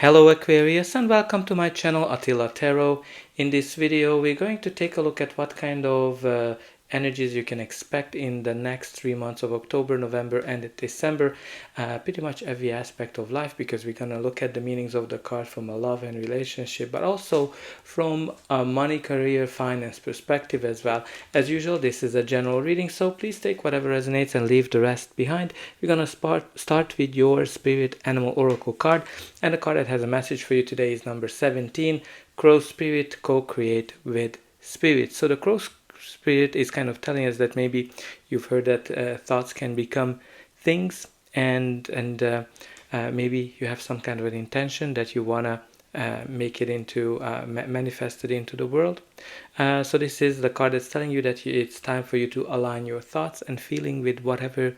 Hello Aquarius and welcome to my channel Attila Tarot. In this video we're going to take a look at what kind of energies you can expect in the next 3 months of October, November and December. Pretty much every aspect of life, because we're going to look at the meanings of the card from a love and relationship, but also from a money, career, finance perspective as well. As usual, this is a general reading, so please take whatever resonates and leave the rest behind. We're going to start with your Spirit Animal Oracle card, and the card that has a message for you today is number 17, Crow Spirit, co-create with Spirit. So the Crow Spirit is kind of telling us that maybe you've heard that thoughts can become things, and maybe you have some kind of an intention that you want to make it into, manifest it into the world. So this is the card that's telling you that it's time for you to align your thoughts and feeling with whatever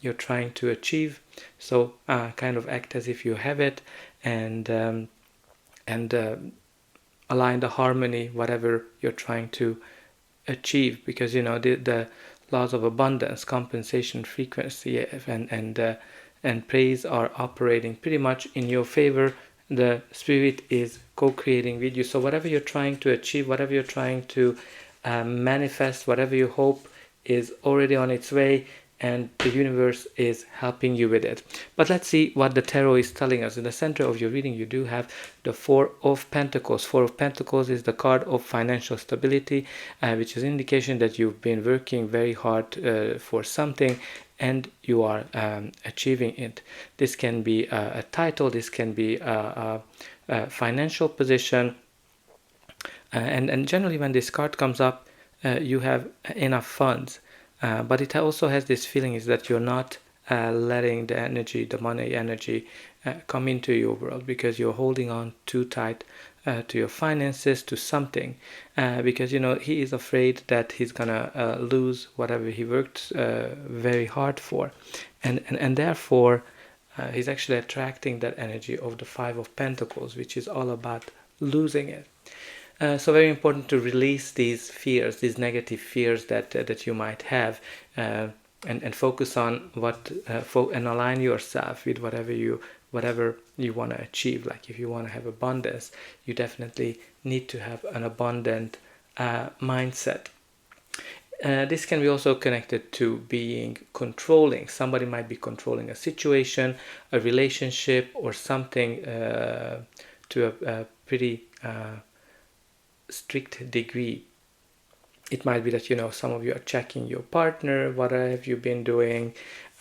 you're trying to achieve. So kind of act as if you have it, and align the harmony, whatever you're trying to achieve, because you know the laws of abundance, compensation, frequency, and praise are operating pretty much in your favor. The Spirit is co-creating with you. So whatever you're trying to achieve, whatever you're trying to manifest, whatever you hope, is already on its way, and the universe is helping you with it. But let's see what the tarot is telling us. In the center of your reading, you do have the Four of Pentacles. Four of Pentacles is the card of financial stability, which is an indication that you've been working very hard for something and you are achieving it. This can be a title, this can be a financial position, and generally when this card comes up, you have enough funds. But it also has this feeling is that you're not letting the energy, the money energy, come into your world, because you're holding on too tight to your finances, to something, because you know he is afraid that he's gonna lose whatever he worked very hard for, and therefore he's actually attracting that energy of the Five of Pentacles, which is all about losing it. So very important to release these fears, these negative fears that you might have, and focus on what and align yourself with whatever you want to achieve. Like if you want to have abundance, you definitely need to have an abundant mindset. This can be also connected to being controlling. Somebody might be controlling a situation, a relationship, or something to a pretty strict degree. It might be that, you know, some of you are checking your partner, what have you been doing,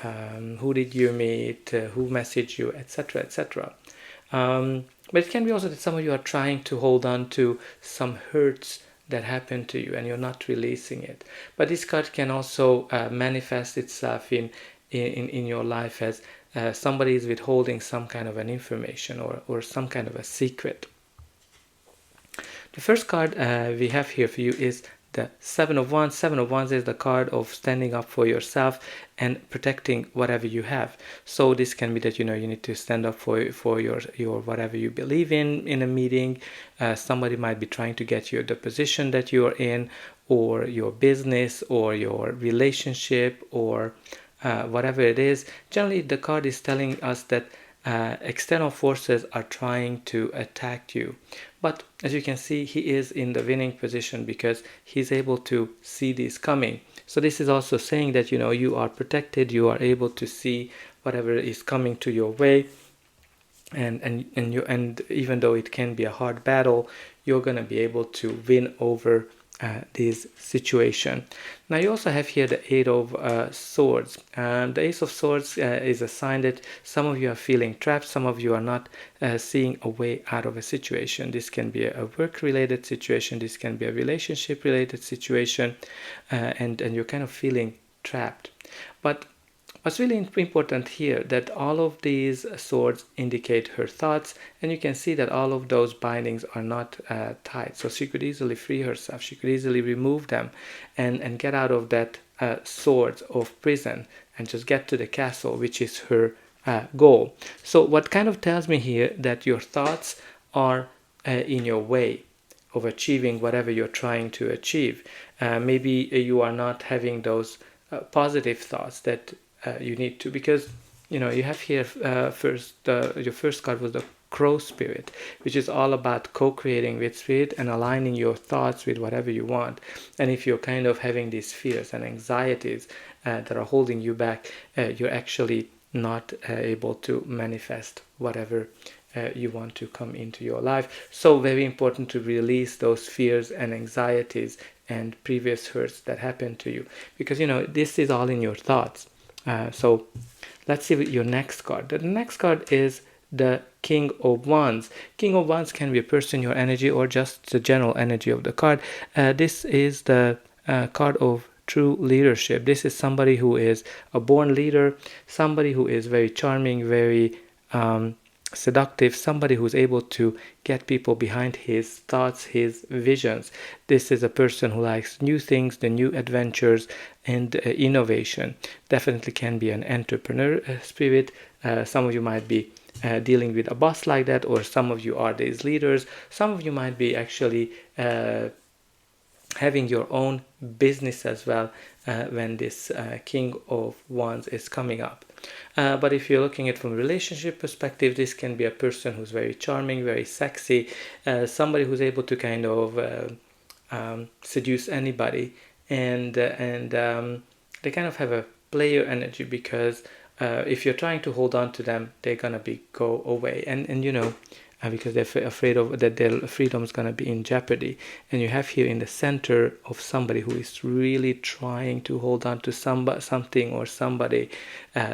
who did you meet, who messaged you, etc., etc. But it can be also that some of you are trying to hold on to some hurts that happened to you and you're not releasing it. But this card can also manifest itself in your life as somebody is withholding some kind of an information or some kind of a secret. The first card we have here for you is the Seven of Wands. Seven of Wands is the card of standing up for yourself and protecting whatever you have. So this can be that, you know, you need to stand up for your whatever you believe in a meeting. Somebody might be trying to get you the position that you're in, or your business, or your relationship, or whatever it is. Generally, the card is telling us that external forces are trying to attack you, but as you can see, he is in the winning position because he's able to see this coming. So this is also saying that, you know, you are protected, you are able to see whatever is coming to your way, and even though it can be a hard battle, you're going to be able to win over this situation. Now you also have here the Eight of Swords. The Ace of Swords is a sign that some of you are feeling trapped, some of you are not seeing a way out of a situation. This can be a work-related situation, this can be a relationship-related situation, and you're kind of feeling trapped. But what's really important here, that all of these swords indicate her thoughts, and you can see that all of those bindings are not tight. So she could easily free herself, she could easily remove them and get out of that swords of prison and just get to the castle, which is her goal. So what kind of tells me here that your thoughts are in your way of achieving whatever you're trying to achieve. Maybe you are not having those positive thoughts that you need to, because you know you have here your first card was the crow spirit, which is all about co-creating with spirit and aligning your thoughts with whatever you want. And if you're kind of having these fears and anxieties that are holding you back, you're actually not able to manifest whatever you want to come into your life. So very important to release those fears and anxieties and previous hurts that happened to you, because this is all in your thoughts. So let's see your next card. The next card is the King of Wands. King of Wands can be a person, your energy, or just the general energy of the card. This is the card of true leadership. This is somebody who is a born leader, somebody who is very charming, very seductive, somebody who's able to get people behind his thoughts, his visions. This is a person who likes new things, the new adventures, and innovation. Definitely can be an entrepreneur spirit. Some of you might be dealing with a boss like that, or some of you are these leaders. Some of you might be actually having your own business as well when this King of Wands is coming up. But if you're looking at it from a relationship perspective, this can be a person who's very charming, very sexy, somebody who's able to kind of seduce anybody, and they kind of have a player energy, because if you're trying to hold on to them, they're gonna go away, and because they're afraid of that their freedom is going to be in jeopardy. And you have here in the center of somebody who is really trying to hold on to something or somebody.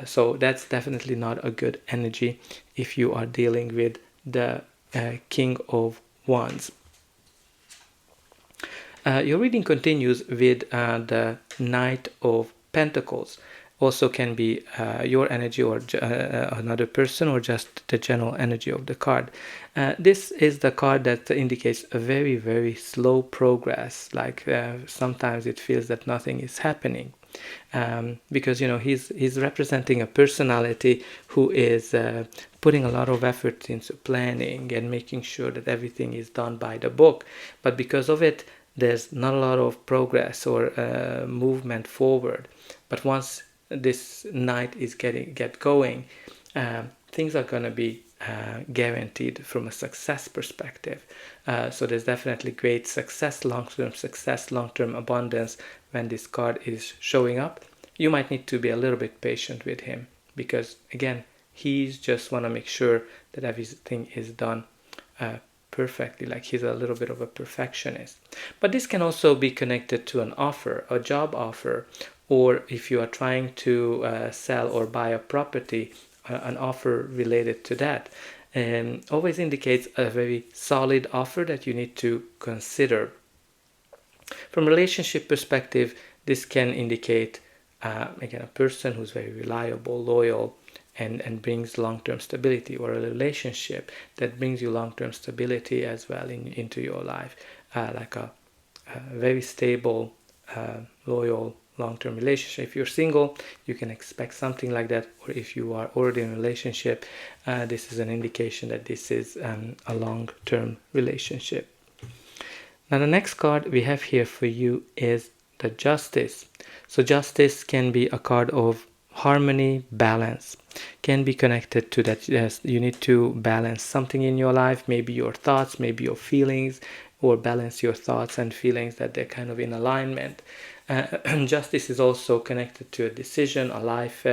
So that's definitely not a good energy if you are dealing with the King of Wands. Your reading continues with the Knight of Pentacles. Also can be your energy, or another person, or just the general energy of the card. This is the card that indicates a very, very slow progress. Like sometimes it feels that nothing is happening, because he's representing a personality who is putting a lot of effort into planning and making sure that everything is done by the book. But because of it, there's not a lot of progress or movement forward. But once this knight is get going, things are going to be guaranteed from a success perspective. So there's definitely great success, long-term abundance when this card is showing up. You might need to be a little bit patient with him, because again, he's just want to make sure that everything is done perfectly. Like he's a little bit of a perfectionist. But this can also be connected to an offer, a job offer, or if you are trying to sell or buy a property, an offer related to that. Always indicates a very solid offer that you need to consider. From a relationship perspective, this can indicate, again, a person who's very reliable, loyal, and brings long-term stability, or a relationship that brings you long-term stability as well into your life, like a very stable, loyal, long-term relationship. If you're single, you can expect something like that, or if you are already in a relationship, this is an indication that this is a long-term relationship. Now the next card we have here for you is the Justice. So Justice can be a card of harmony, balance, can be connected to that. Yes, you need to balance something in your life, maybe your thoughts, maybe your feelings, or balance your thoughts and feelings that they're kind of in alignment. Justice is also connected to a decision, a life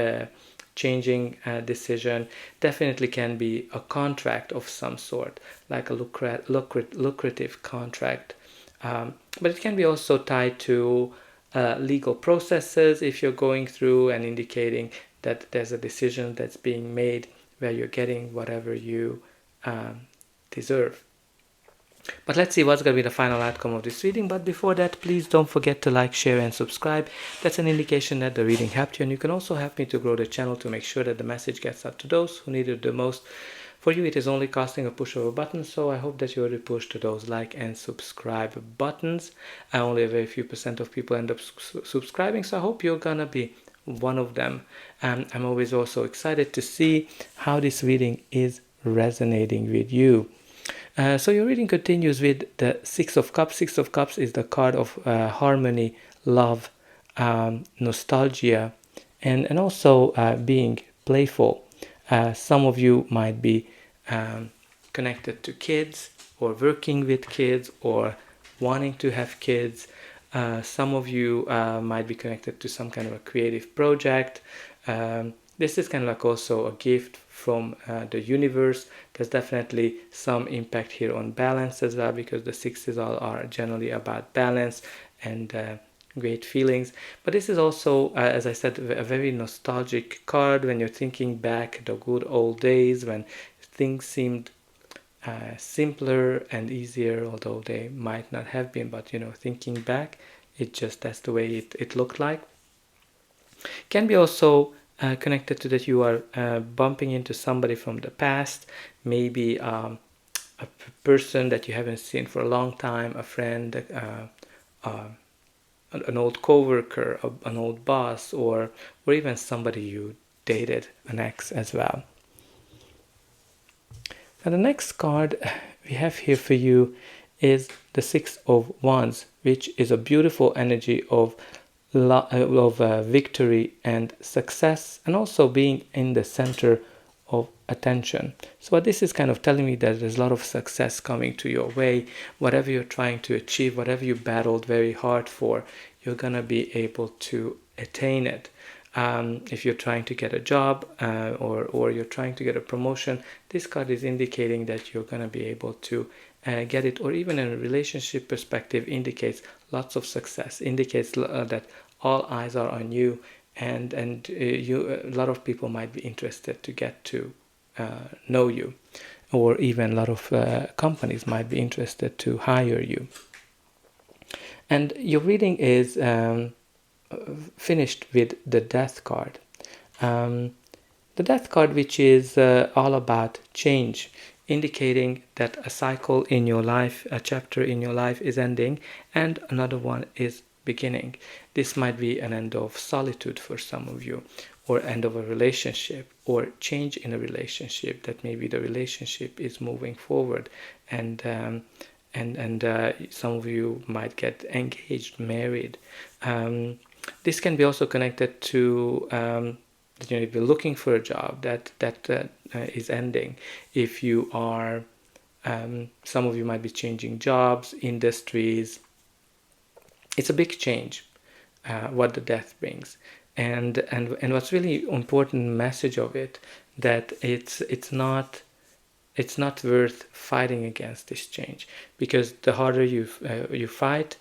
changing decision. Definitely can be a contract of some sort, like a lucrative contract. But it can be also tied to legal processes if you're going through, and indicating that there's a decision that's being made where you're getting whatever you deserve. But let's see what's going to be the final outcome of this reading. But before that, please don't forget to like, share, and subscribe. That's an indication that the reading helped you. And you can also help me to grow the channel to make sure that the message gets out to those who need it the most. For you, it is only costing a push of a button. So I hope that you already push to those like and subscribe buttons. Only a very few % of people end up subscribing. So I hope you're going to be one of them. I'm always also excited to see how this reading is resonating with you. So your reading continues with the Six of Cups. Six of Cups is the card of harmony, love, nostalgia, and also being playful. Some of you might be connected to kids or working with kids or wanting to have kids. Some of you might be connected to some kind of a creative project. This is kind of like also a gift from the universe. There's definitely some impact here on balance as well, because the sixes all are generally about balance and great feelings. But this is also, as I said, a very nostalgic card when you're thinking back the good old days when things seemed simpler and easier, although they might not have been. But thinking back, that's the way it looked like. Can be also connected to that you are bumping into somebody from the past, maybe a person that you haven't seen for a long time, a friend, an old coworker, an old boss, or even somebody you dated, an ex as well. Now the next card we have here for you is the Six of Wands, which is a beautiful energy of victory and success, and also being in the center of attention. So what this is kind of telling me, that there's a lot of success coming to your way. Whatever you're trying to achieve, whatever you battled very hard for, you're gonna be able to attain it. If you're trying to get a job or you're trying to get a promotion, this card is indicating that you're gonna be able to get it. Or even in a relationship perspective, indicates lots of success, indicates that all eyes are on you, and a lot of people might be interested to get to know you, or even a lot of companies might be interested to hire you. And your reading is finished with the Death card. The Death card, which is all about change, indicating that a cycle in your life, a chapter in your life is ending and another one is beginning. This might be an end of solitude for some of you, or end of a relationship, or change in a relationship, that maybe the relationship is moving forward, and some of you might get engaged, married. This can be also connected to if you're looking for a job that is ending. If you are, some of you might be changing jobs, industries. It's a big change, what the Death brings, and what's really important message of it, that it's not worth fighting against this change, because the harder you fight,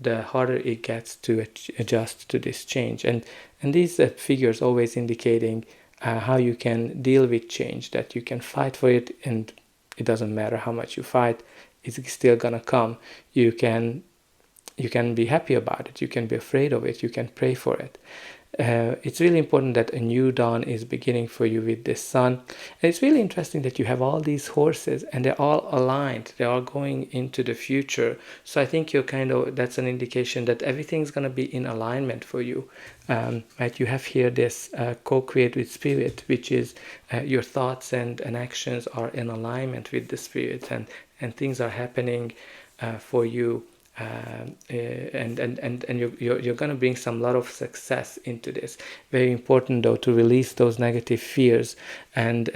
the harder it gets to adjust to this change. And these figures always indicating how you can deal with change, that you can fight for it, and it doesn't matter how much you fight, it's still gonna come. You can be happy about it, you can be afraid of it, you can pray for it. It's really important that a new dawn is beginning for you with this sun. And it's really interesting that you have all these horses and they're all aligned, they are going into the future. So I think that's an indication that everything's going to be in alignment for you. Right? You have here this co-create with spirit, which is your thoughts and actions are in alignment with the spirit, and things are happening for you. And you're going to bring some lot of success into this. Very important though to release those negative fears and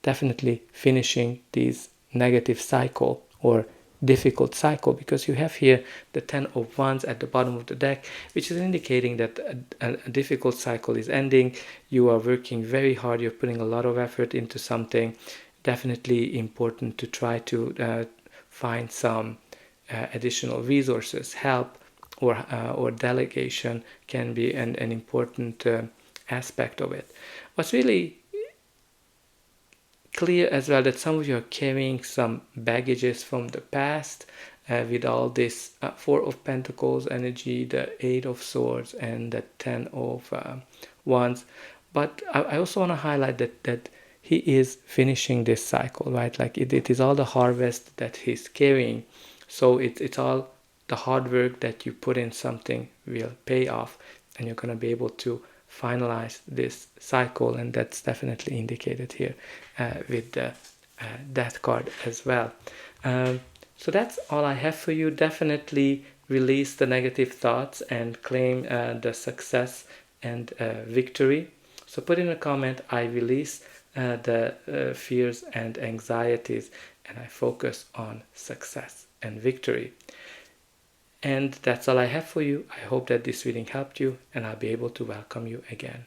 definitely finishing these negative cycle or difficult cycle, because you have here the 10 of Wands at the bottom of the deck, which is indicating that a difficult cycle is ending. You are working very hard, you're putting a lot of effort into something. Definitely important to try to find some additional resources, help, or delegation can be an important aspect of it. What's really clear as well, that some of you are carrying some baggages from the past with all this 4 of Pentacles energy, the 8 of Swords, and the 10 of Wands. But I also want to highlight that he is finishing this cycle, right? Like it is all the harvest that he's carrying. So it's all the hard work that you put in something will pay off, and you're going to be able to finalize this cycle, and that's definitely indicated here with the Death card as well. So that's all I have for you. Definitely release the negative thoughts and claim the success and victory. So put in a comment, I release the fears and anxieties, and I focus on success and victory. And that's all I have for you. I hope that this reading helped you, and I'll be able to welcome you again.